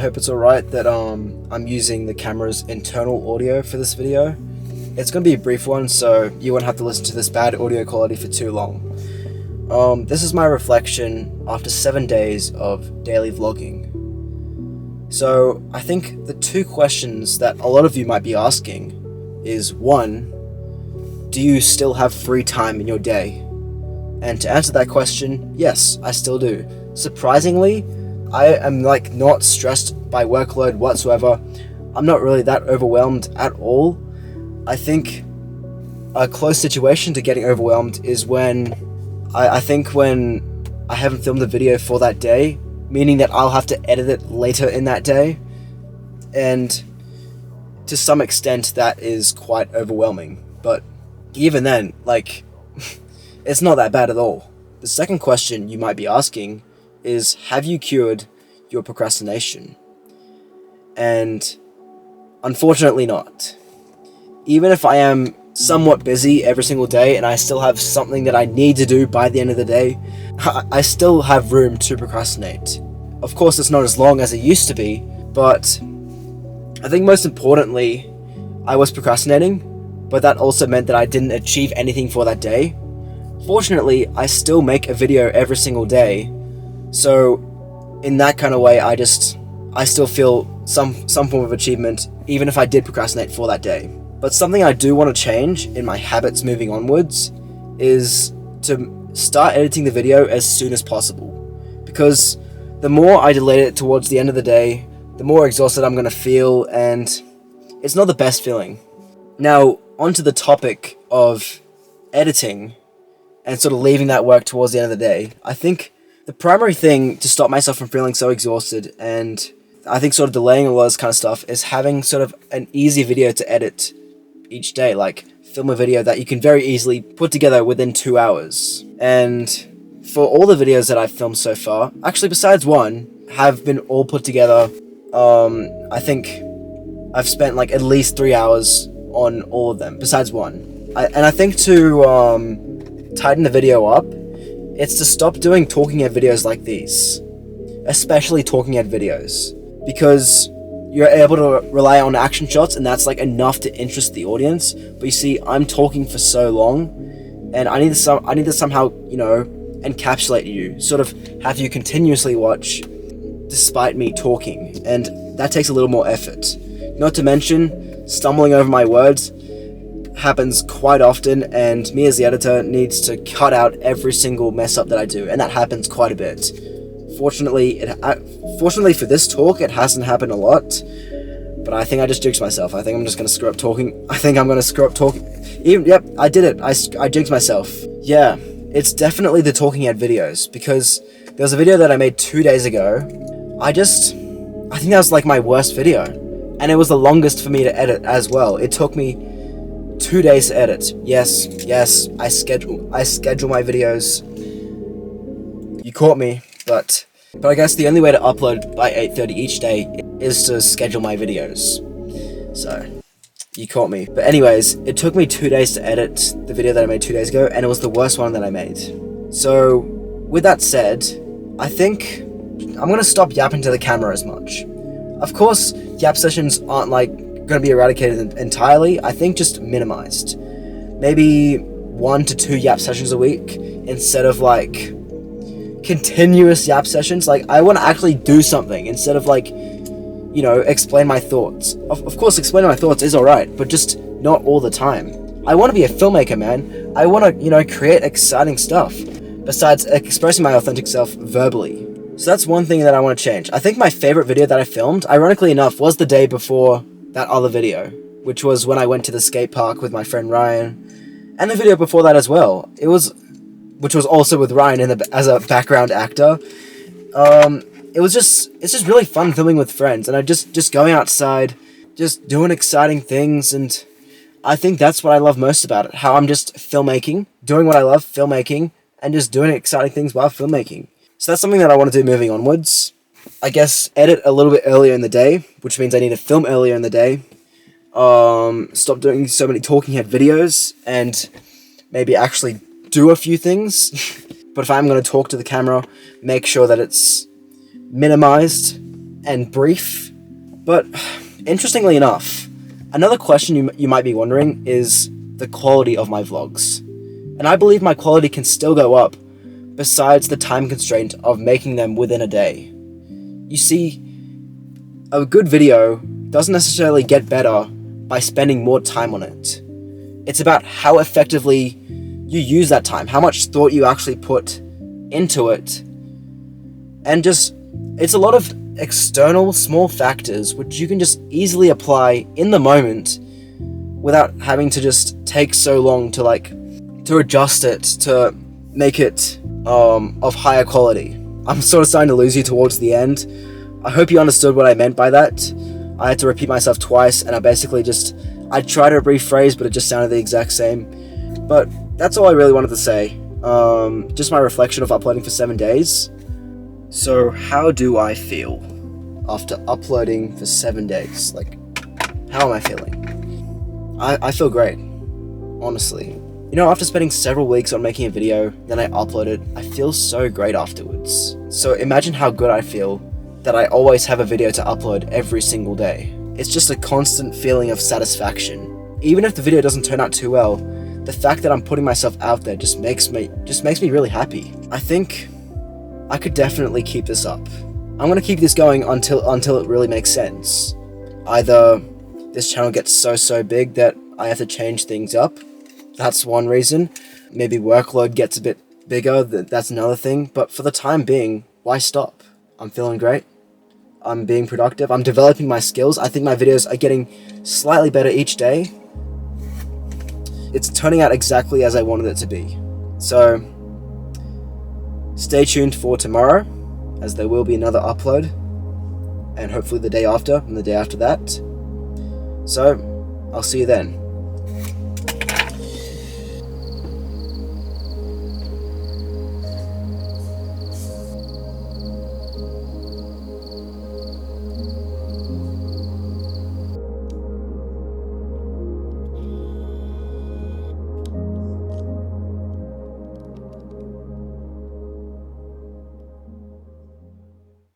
hope it's alright that I'm using the camera's internal audio for this video. It's gonna be a brief one, so you won't have to listen to this bad audio quality for too long. This is my reflection after 7 days of daily vlogging. So I think the two questions that a lot of you might be asking is, one, do you still have free time in your day? And to answer that question, yes, I still do. Surprisingly, I am not stressed by workload whatsoever. I'm not really that overwhelmed at all. I think a close situation to getting overwhelmed is when I haven't filmed a video for that day, meaning that I'll have to edit it later in that day. And to some extent that is quite overwhelming. But even then, it's not that bad at all. The second question you might be asking is, have you cured your procrastination? And unfortunately not. Even if I am somewhat busy every single day and I still have something that I need to do by the end of the day, I still have room to procrastinate. Of course, it's not as long as it used to be, but I think most importantly, I was procrastinating, but that also meant that I didn't achieve anything for that day. Fortunately, I still make a video every single day, so in that kind of way, I still feel some form of achievement, even if I did procrastinate for that day. But something I do want to change in my habits moving onwards is to start editing the video as soon as possible, because the more I delay it towards the end of the day, the more exhausted I'm going to feel, and it's not the best feeling. Now, onto the topic of editing and sort of leaving that work towards the end of the day. I think the primary thing to stop myself from feeling so exhausted, and I think sort of delaying a lot of this kind of stuff, is having sort of an easy video to edit each day. Film a video that you can very easily put together within 2 hours. And for all the videos that I've filmed so far, actually besides one, have been all put together. I think I've spent at least 3 hours on all of them, besides one. I think to tighten the video up, it's to stop doing talking head videos like these, especially talking head videos, because you're able to rely on action shots, and that's enough to interest the audience. But you see, I'm talking for so long, and I need to somehow, encapsulate you, sort of have you continuously watch despite me talking, and that takes a little more effort. Not to mention, stumbling over my words happens quite often, and me as the editor needs to cut out every single mess up that I do, and that happens quite a bit. Fortunately for this talk, it hasn't happened a lot, but I think I just jinxed myself. I think I'm just going to screw up talking. Yep, I did it. I jinxed myself. Yeah, it's definitely the talking head videos, because there was a video that I made 2 days ago. I think that was my worst video, and it was the longest for me to edit as well. It took me 2 days to edit. Yes, I schedule my videos. You caught me, but I guess the only way to upload by 8:30 each day is to schedule my videos. So, you caught me. But anyways, it took me 2 days to edit the video that I made 2 days ago, and it was the worst one that I made. So, with that said, I think I'm gonna stop yapping to the camera as much. Of course, yap sessions aren't gonna be eradicated entirely. I think just minimized. Maybe 1 to 2 yap sessions a week instead of continuous yap sessions. I want to actually do something instead of explain my thoughts. Of course, explaining my thoughts is alright, but just not all the time. I want to be a filmmaker, man. I want to, create exciting stuff besides expressing my authentic self verbally. So that's one thing that I want to change. I think my favorite video that I filmed, ironically enough, was the day before that other video, which was when I went to the skate park with my friend Ryan, and the video before that as well. Which was also with Ryan as a background actor. It's just really fun filming with friends, and I just going outside, just doing exciting things, and I think that's what I love most about it. How I'm just filmmaking, doing what I love, filmmaking, and just doing exciting things while filmmaking. So that's something that I want to do moving onwards. I guess edit a little bit earlier in the day, which means I need to film earlier in the day. Stop doing so many talking head videos, and maybe actually do a few things. But if I'm going to talk to the camera, make sure that it's minimized and brief. But interestingly enough, another question you might be wondering is the quality of my vlogs. And I believe my quality can still go up, besides the time constraint of making them within a day. You see, a good video doesn't necessarily get better by spending more time on it. It's about how effectively you use that time, how much thought you actually put into it, and just, it's a lot of external small factors which you can just easily apply in the moment without having to just take so long to adjust it, to make it of higher quality. I'm sort of starting to lose you towards the end. I hope you understood what I meant by that. I had to repeat myself twice, and I tried to rephrase, but it just sounded the exact same. But that's all I really wanted to say. Just my reflection of uploading for 7 days. So how do I feel after uploading for 7 days? Like, how am I feeling? I feel great, honestly. You know, after spending several weeks on making a video, then I upload it, I feel so great afterwards. So imagine how good I feel that I always have a video to upload every single day. It's just a constant feeling of satisfaction. Even if the video doesn't turn out too well, the fact that I'm putting myself out there just makes me really happy. I think I could definitely keep this up. I'm gonna keep this going until it really makes sense. Either this channel gets so big that I have to change things up. That's one reason. Maybe workload gets a bit bigger, that's another thing. But for the time being, why stop? I'm feeling great. I'm being productive. I'm developing my skills. I think my videos are getting slightly better each day. It's turning out exactly as I wanted it to be. So, stay tuned for tomorrow, as there will be another upload. And hopefully the day after, and the day after that. So, I'll see you then.